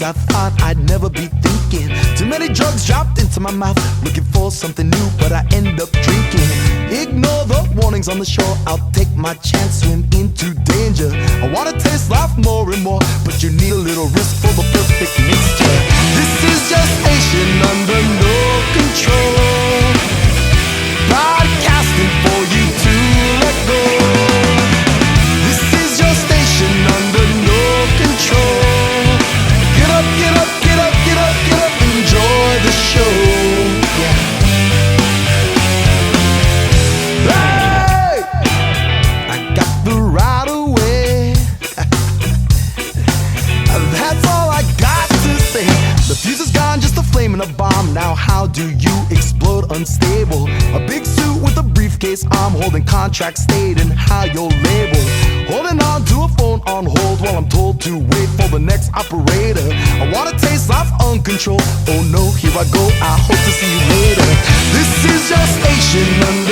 I thought I'd never be thinking. Too many drugs dropped into my mouth, looking for something new, but I end up drinking. Ignore the warnings on the shore, I'll take my chance, swim into danger. I wanna taste life more and more, but you need a little risk for the perfect mixture. This is gestation under no control, broadcasting for you to let go. This is your station under no control. Get up, get up, get up, get up, get up, enjoy the show. Yeah. Hey! I got the right away. That's all I got to say. The fuse is gone, just a flame in a bomb. Now how do you explode unstable? A big suit with a briefcase, I'm holding contract stating how you're labeled. Holding on to a phone on hold while I'm told to wait for the next operator. I wanna taste life uncontrolled. Oh no, here I go, I hope to see you later. This is your station.